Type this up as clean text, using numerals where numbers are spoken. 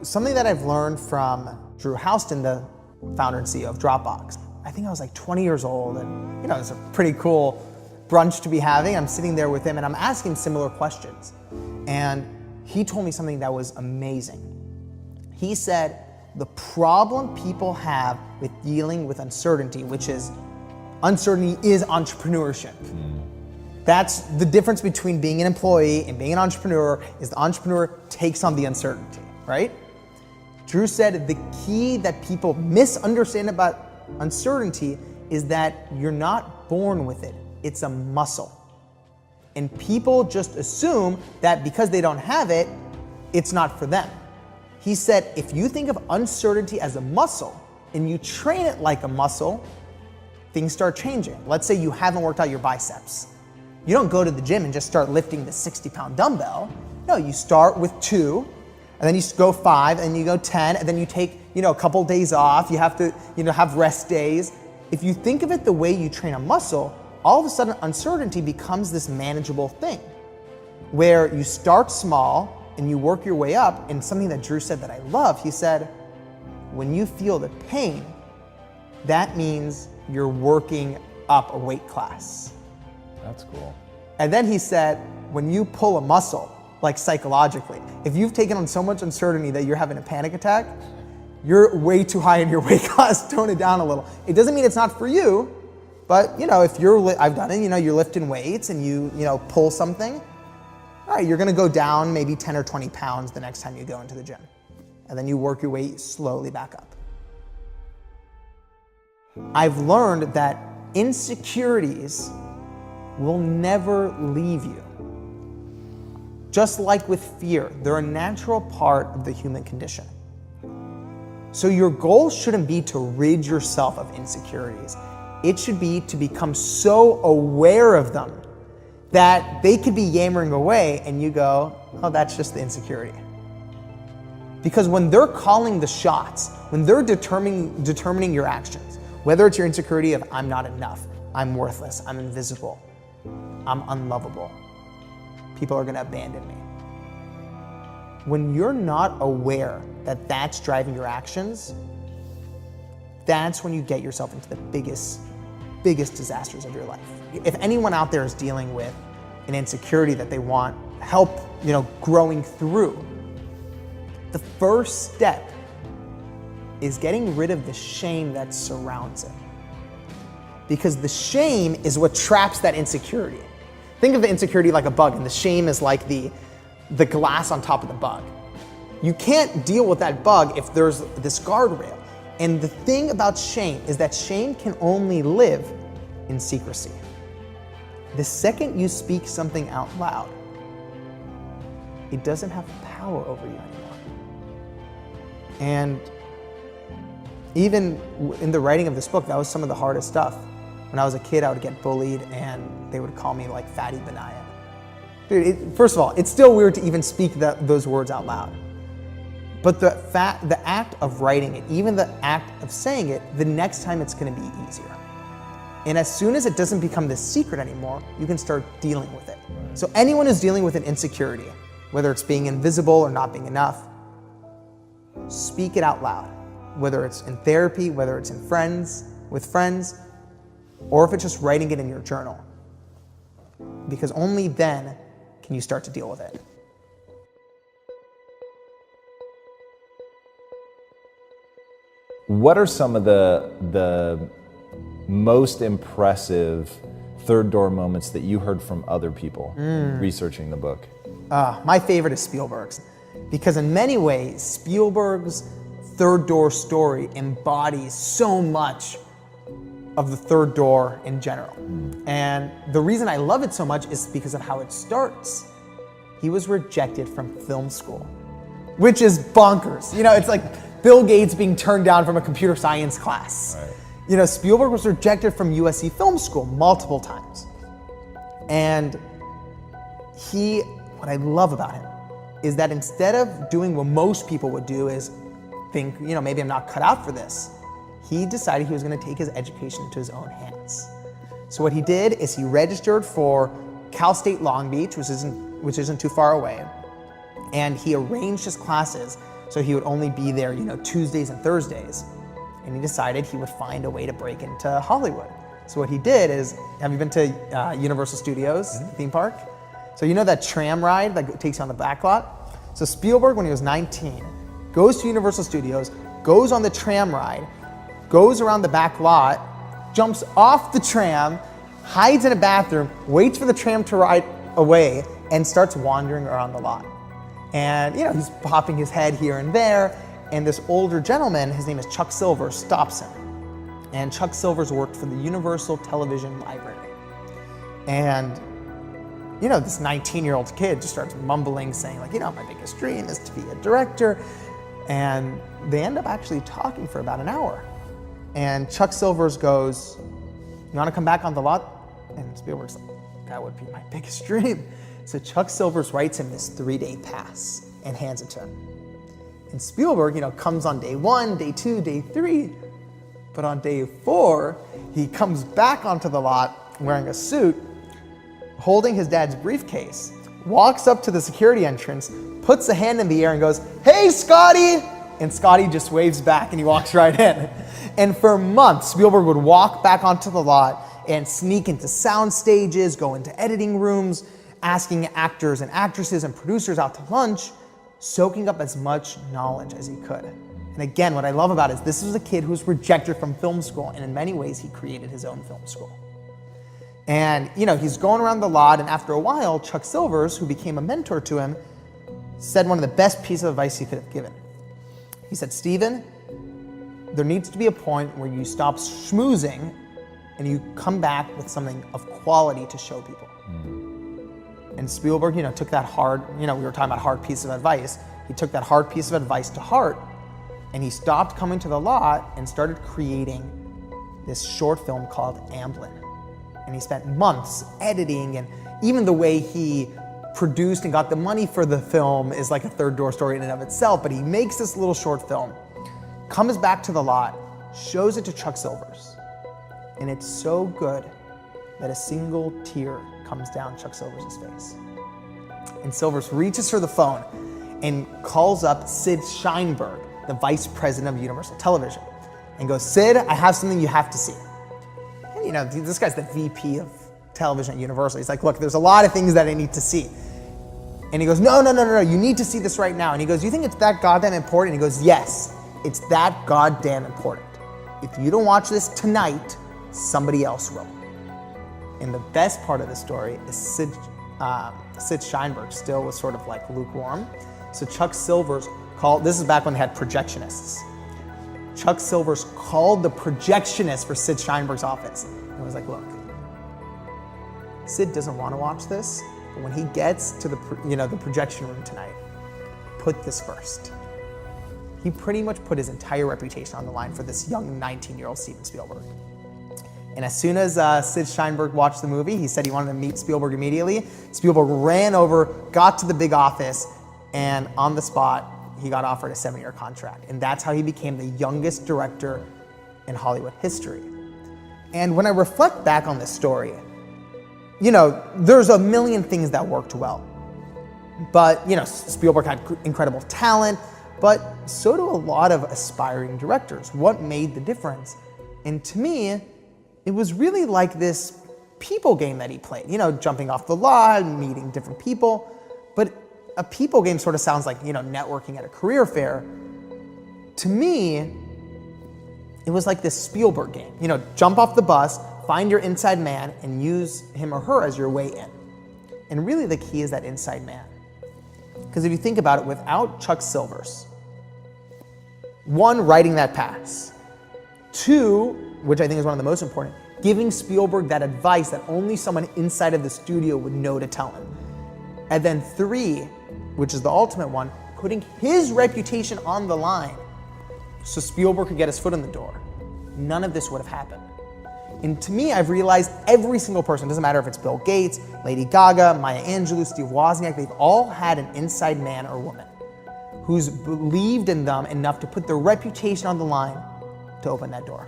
Something that I've learned from Drew Houston, the founder and CEO of Dropbox. I think I was like 20 years old, and it's a pretty cool brunch to be having. I'm sitting there with him and I'm asking similar questions. And he told me something that was amazing. He said, the problem people have with dealing with uncertainty, which is uncertainty is entrepreneurship. That's the difference between being an employee and being an entrepreneur, is the entrepreneur takes on the uncertainty, right? Drew said the key that people misunderstand about uncertainty is that you're not born with it. It's a muscle. And people just assume that because they don't have it, it's not for them. He said, if you think of uncertainty as a muscle and you train it like a muscle, things start changing. Let's say you haven't worked out your biceps. You don't go to the gym and just start lifting the 60-pound dumbbell. No, you start with 2, and then you go 5, and you go 10, and then you take, a couple days off. You have to, have rest days. If you think of it the way you train a muscle, all of a sudden uncertainty becomes this manageable thing where you start small and you work your way up. And something that Drew said that I love, he said, when you feel the pain, that means you're working up a weight class. That's cool. And then he said, when you pull a muscle, like psychologically, if you've taken on so much uncertainty that you're having a panic attack, you're way too high in your weight class, tone it down a little. It doesn't mean it's not for you, but if I've done it, you're lifting weights and you pull something, all right, you're gonna go down maybe 10 or 20 pounds the next time you go into the gym. And then you work your way slowly back up. I've learned that insecurities will never leave you. Just like with fear, they're a natural part of the human condition. So your goal shouldn't be to rid yourself of insecurities. It should be to become so aware of them that they could be yammering away and you go, oh, that's just the insecurity. Because when they're calling the shots, when they're determining your actions, whether it's your insecurity of I'm not enough, I'm worthless, I'm invisible, I'm unlovable, people are gonna abandon me. When you're not aware that that's driving your actions, that's when you get yourself into the biggest disasters of your life. If anyone out there is dealing with an insecurity that they want help, growing through, the first step is getting rid of the shame that surrounds it. Because the shame is what traps that insecurity. Think of the insecurity like a bug, and the shame is like the glass on top of the bug. You can't deal with that bug if there's this guardrail. And the thing about shame is that shame can only live in secrecy. The second you speak something out loud, it doesn't have power over you anymore. And even in the writing of this book, that was some of the hardest stuff. When I was a kid, I would get bullied and they would call me like Fatty Benayan. Dude, first of all, it's still weird to even speak those words out loud. But the act of writing it, even the act of saying it, the next time it's gonna be easier. And as soon as it doesn't become this secret anymore, you can start dealing with it. So anyone who's dealing with an insecurity, whether it's being invisible or not being enough, speak it out loud. Whether it's in therapy, whether it's with friends, or if it's just writing it in your journal. Because only then can you start to deal with it. What are some of the most impressive third door moments that you heard from other people researching the book? My favorite is Spielberg's. Because in many ways, Spielberg's third door story embodies so much of the third door in general. And the reason I love it so much is because of how it starts. He was rejected from film school, which is bonkers. It's like Bill Gates being turned down from a computer science class. Right. Spielberg was rejected from USC Film School multiple times. And what I love about him is that instead of doing what most people would do is think, maybe I'm not cut out for this, he decided he was going to take his education into his own hands. So what he did is he registered for Cal State Long Beach, which isn't too far away, and he arranged his classes So he would only be there, Tuesdays and Thursdays. And he decided he would find a way to break into Hollywood. So what he did is, have you been to Universal Studios theme park? So you know that tram ride that takes you on the back lot? So Spielberg, when he was 19, goes to Universal Studios, goes on the tram ride, goes around the back lot, jumps off the tram, hides in a bathroom, waits for the tram to ride away, and starts wandering around the lot. And he's popping his head here and there, and this older gentleman, his name is Chuck Silvers, stops him. And Chuck Silvers worked for the Universal Television Library. And this 19-year-old kid just starts mumbling, saying my biggest dream is to be a director. And they end up actually talking for about an hour. And Chuck Silvers goes, "You want to come back on the lot?" And Spielberg's like, "That would be my biggest dream." So Chuck Silvers writes him this 3-day pass and hands it to him. And Spielberg, comes on day 1, day 2, day 3. But on day 4, he comes back onto the lot wearing a suit, holding his dad's briefcase, walks up to the security entrance, puts a hand in the air and goes, "Hey, Scotty!" And Scotty just waves back and he walks right in. And for months, Spielberg would walk back onto the lot and sneak into sound stages, go into editing rooms, asking actors and actresses and producers out to lunch, soaking up as much knowledge as he could. And again, what I love about it is this was a kid who was rejected from film school, and in many ways, he created his own film school. And, he's going around the lot, and after a while, Chuck Silvers, who became a mentor to him, said one of the best pieces of advice he could have given. He said, "Steven, there needs to be a point where you stop schmoozing and you come back with something of quality to show people." And Spielberg, took that hard, we were talking about hard piece of advice. He took that hard piece of advice to heart, and he stopped coming to the lot and started creating this short film called Amblin. And he spent months editing, and even the way he produced and got the money for the film is like a Third Door story in and of itself. But he makes this little short film, comes back to the lot, shows it to Chuck Silvers, and it's so good that a single tear comes down Chuck Silvers' face. And Silvers reaches for the phone and calls up Sid Sheinberg, the vice president of Universal Television, and goes, "Sid, I have something you have to see." And this guy's the VP of television at Universal. He's like, "Look, there's a lot of things that I need to see." And he goes, No, you need to see this right now. And he goes, "You think it's that goddamn important?" And he goes, "Yes, it's that goddamn important. If you don't watch this tonight, somebody else will." And the best part of the story is Sid Sheinberg still was sort of like lukewarm. So Chuck Silvers called, this is back when they had projectionists. Chuck Silvers called the projectionist for Sid Sheinberg's office and was like, "Look, Sid doesn't want to watch this, but when he gets to the projection room tonight, put this first." He pretty much put his entire reputation on the line for this young 19-year-old Steven Spielberg. And as soon as Sid Sheinberg watched the movie, he said he wanted to meet Spielberg immediately. Spielberg ran over, got to the big office, and on the spot, he got offered a 7-year contract. And that's how he became the youngest director in Hollywood history. And when I reflect back on this story, there's a million things that worked well. But, Spielberg had incredible talent, but so do a lot of aspiring directors. What made the difference? And to me, it was really like this people game that he played, jumping off the lot, meeting different people. But a people game sort of sounds like, networking at a career fair. To me, it was like this Spielberg game. Jump off the bus, find your inside man, and use him or her as your way in. And really the key is that inside man. Because if you think about it, without Chuck Silvers, 1, writing that pass, 2, which I think is one of the most important, giving Spielberg that advice that only someone inside of the studio would know to tell him. And then 3, which is the ultimate one, putting his reputation on the line so Spielberg could get his foot in the door. None of this would have happened. And to me, I've realized every single person, doesn't matter if it's Bill Gates, Lady Gaga, Maya Angelou, Steve Wozniak, they've all had an inside man or woman who's believed in them enough to put their reputation on the line to open that door.